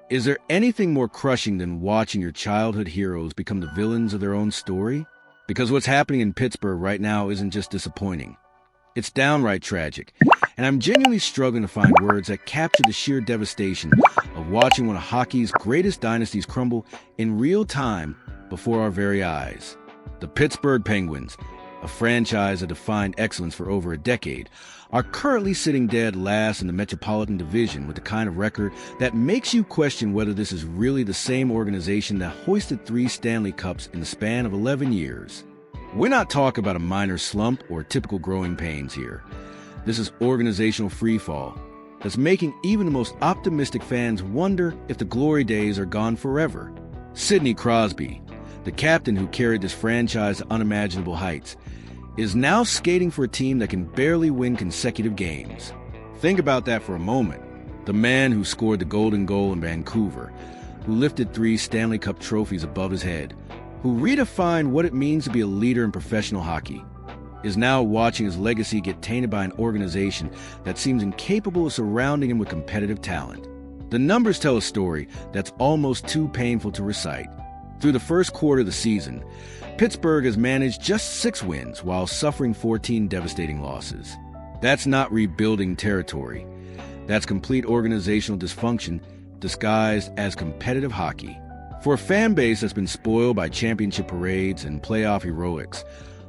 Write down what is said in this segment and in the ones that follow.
Is there anything more crushing than watching your childhood heroes become the villains of their own story? Because what's happening in Pittsburgh right now isn't just disappointing. It's downright tragic, and I'm genuinely struggling to find words that capture the sheer devastation of watching one of hockey's greatest dynasties crumble in real time before our very eyes. The Pittsburgh Penguins, a franchise that defined excellence for over a decade, are currently sitting dead last in the Metropolitan Division with the kind of record that makes you question whether this is really the same organization that hoisted 3 Stanley Cups in the span of 11 years. We're not talking about a minor slump or typical growing pains here. This is organizational freefall that's making even the most optimistic fans wonder if the glory days are gone forever. Sidney Crosby, the captain who carried this franchise to unimaginable heights, is now skating for a team that can barely win consecutive games. Think about that for a moment. The man who scored the golden goal in Vancouver, who lifted 3 Stanley Cup trophies above his head, who redefined what it means to be a leader in professional hockey, is now watching his legacy get tainted by an organization that seems incapable of surrounding him with competitive talent. The numbers tell a story that's almost too painful to recite. Through the first quarter of the season, Pittsburgh has managed just 6 wins while suffering 14 devastating losses. That's not rebuilding territory. That's complete organizational dysfunction disguised as competitive hockey. For a fan base that's been spoiled by championship parades and playoff heroics,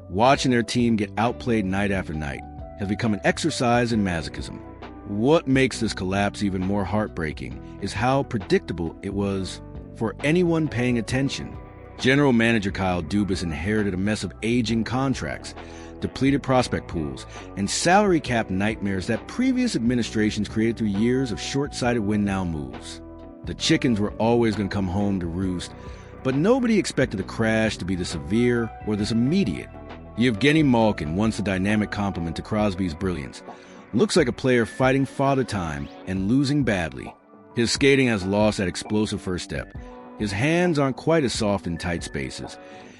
watching their team get outplayed night after night has become an exercise in masochism. What makes this collapse even more heartbreaking is how predictable it was for anyone paying attention. General Manager Kyle Dubas inherited a mess of aging contracts, depleted prospect pools, and salary cap nightmares that previous administrations created through years of short-sighted win-now moves. The chickens were always going to come home to roost, but nobody expected the crash to be this severe or this immediate. Evgeny Malkin, once a dynamic complement to Crosby's brilliance, looks like a player fighting father time and losing badly. His skating has lost that explosive first step. His hands aren't quite as soft in tight spaces,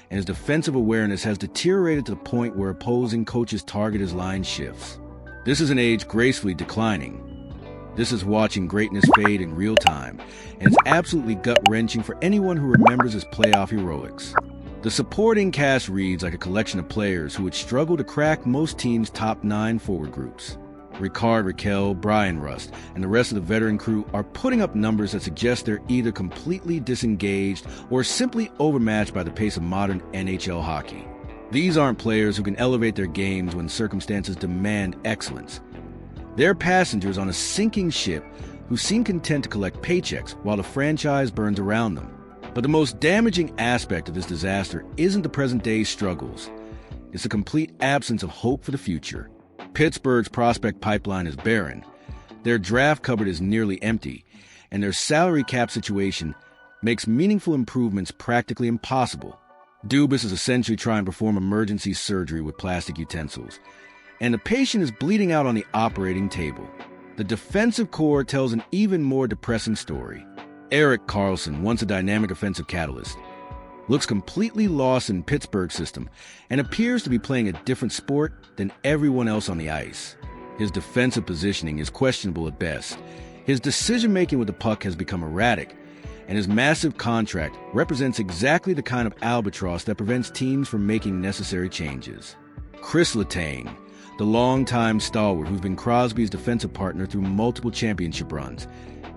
and his defensive awareness has deteriorated to the point where opposing coaches target his line shifts. This is an age gracefully declining. This is watching greatness fade in real time, and it's absolutely gut-wrenching for anyone who remembers his playoff heroics. The supporting cast reads like a collection of players who would struggle to crack most teams' top 9 forward groups. Rickard Rakell, Brian Rust, and the rest of the veteran crew are putting up numbers that suggest they're either completely disengaged or simply overmatched by the pace of modern NHL hockey. These aren't players who can elevate their games when circumstances demand excellence. They're passengers on a sinking ship who seem content to collect paychecks while the franchise burns around them. But the most damaging aspect of this disaster isn't the present-day struggles. It's the complete absence of hope for the future. Pittsburgh's prospect pipeline is barren. Their draft cupboard is nearly empty, and their salary cap situation makes meaningful improvements practically impossible. Dubas is essentially trying to perform emergency surgery with plastic utensils, and the patient is bleeding out on the operating table. The defensive core tells an even more depressing story. Erik Karlsson, once a dynamic offensive catalyst, looks completely lost in Pittsburgh's system and appears to be playing a different sport than everyone else on the ice. His defensive positioning is questionable at best. His decision-making with the puck has become erratic, and his massive contract represents exactly the kind of albatross that prevents teams from making necessary changes. Chris Letang, the longtime stalwart who's been Crosby's defensive partner through multiple championship runs,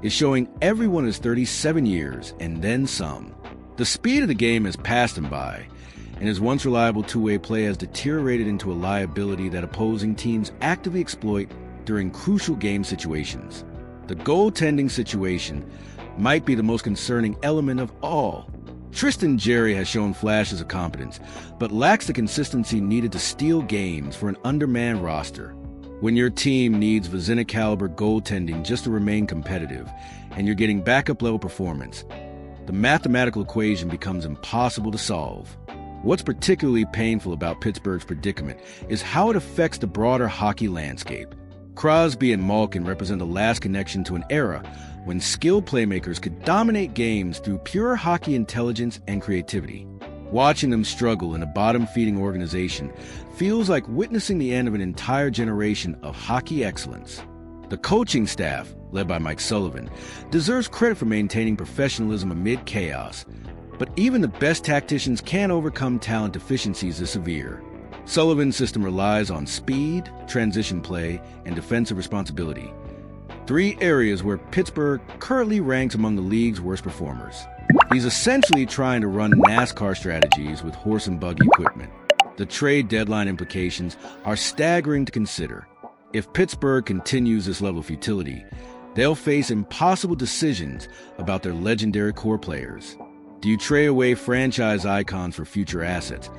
is showing everyone his 37 years and then some. The speed of the game has passed him by, and his once reliable two-way play has deteriorated into a liability that opposing teams actively exploit during crucial game situations. The goaltending situation might be the most concerning element of all. Tristan Jarry has shown flashes of competence, but lacks the consistency needed to steal games for an undermanned roster. When your team needs Vezina-caliber goaltending just to remain competitive, and you're getting backup-level performance, the mathematical equation becomes impossible to solve. What's particularly painful about Pittsburgh's predicament is how it affects the broader hockey landscape. Crosby and Malkin represent the last connection to an era when skilled playmakers could dominate games through pure hockey intelligence and creativity. Watching them struggle in a bottom-feeding organization feels like witnessing the end of an entire generation of hockey excellence. The coaching staff, led by Mike Sullivan, deserves credit for maintaining professionalism amid chaos. But even the best tacticians can't overcome talent deficiencies this severe. Sullivan's system relies on speed, transition play, and defensive responsibility. 3 areas where Pittsburgh currently ranks among the league's worst performers. He's essentially trying to run NASCAR strategies with horse and buggy equipment. The trade deadline implications are staggering to consider. If Pittsburgh continues this level of futility, they'll face impossible decisions about their legendary core players. Do you trade away franchise icons for future assets?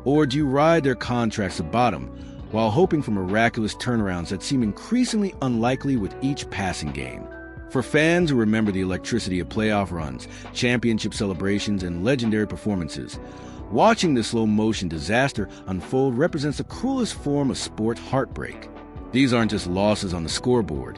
Or do you ride their contracts to bottom while hoping for miraculous turnarounds that seem increasingly unlikely with each passing game? For fans who remember the electricity of playoff runs, championship celebrations, and legendary performances, watching this slow-motion disaster unfold represents the cruelest form of sport heartbreak. These aren't just losses on the scoreboard.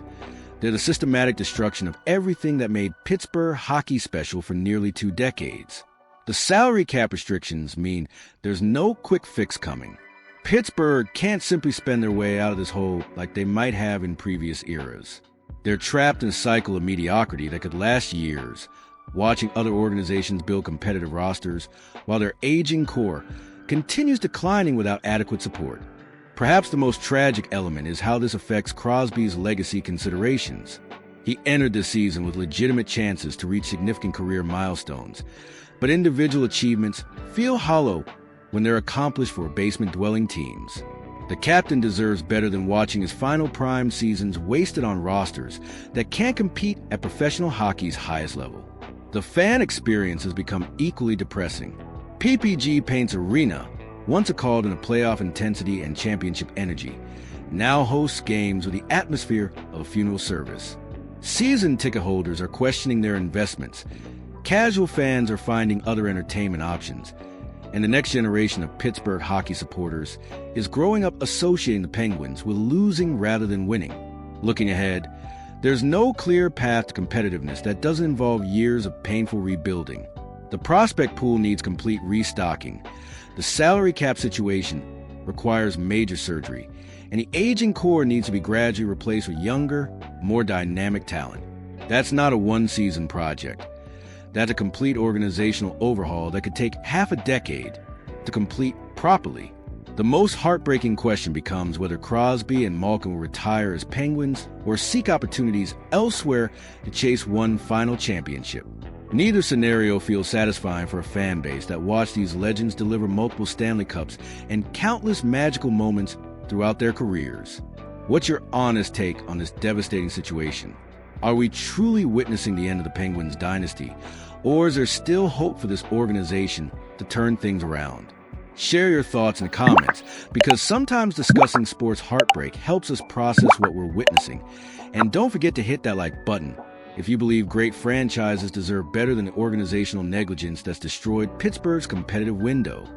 They're the systematic destruction of everything that made Pittsburgh hockey special for nearly 2 decades. The salary cap restrictions mean there's no quick fix coming. Pittsburgh can't simply spend their way out of this hole like they might have in previous eras. They're trapped in a cycle of mediocrity that could last years, watching other organizations build competitive rosters while their aging core continues declining without adequate support. Perhaps the most tragic element is how this affects Crosby's legacy considerations. He entered this season with legitimate chances to reach significant career milestones, but individual achievements feel hollow when they're accomplished for basement-dwelling teams. The captain deserves better than watching his final prime seasons wasted on rosters that can't compete at professional hockey's highest level. The fan experience has become equally depressing. PPG Paint's arena, once called in a playoff intensity and championship energy, now hosts games with the atmosphere of a funeral service. Season ticket holders are questioning their investments. Casual fans are finding other entertainment options. And the next generation of Pittsburgh hockey supporters is growing up associating the Penguins with losing rather than winning. Looking ahead, there's no clear path to competitiveness that doesn't involve years of painful rebuilding. The prospect pool needs complete restocking. The salary cap situation requires major surgery, and the aging core needs to be gradually replaced with younger, more dynamic talent. That's not a one-season project. That's a complete organizational overhaul that could take half a decade to complete properly. The most heartbreaking question becomes whether Crosby and Malkin will retire as Penguins or seek opportunities elsewhere to chase one final championship. Neither scenario feels satisfying for a fan base that watched these legends deliver multiple Stanley Cups and countless magical moments throughout their careers. What's your honest take on this devastating situation? Are we truly witnessing the end of the Penguins dynasty, or is there still hope for this organization to turn things around? Share your thoughts in the comments, because sometimes discussing sports heartbreak helps us process what we're witnessing. And don't forget to hit that like button if you believe great franchises deserve better than the organizational negligence that's destroyed Pittsburgh's competitive window.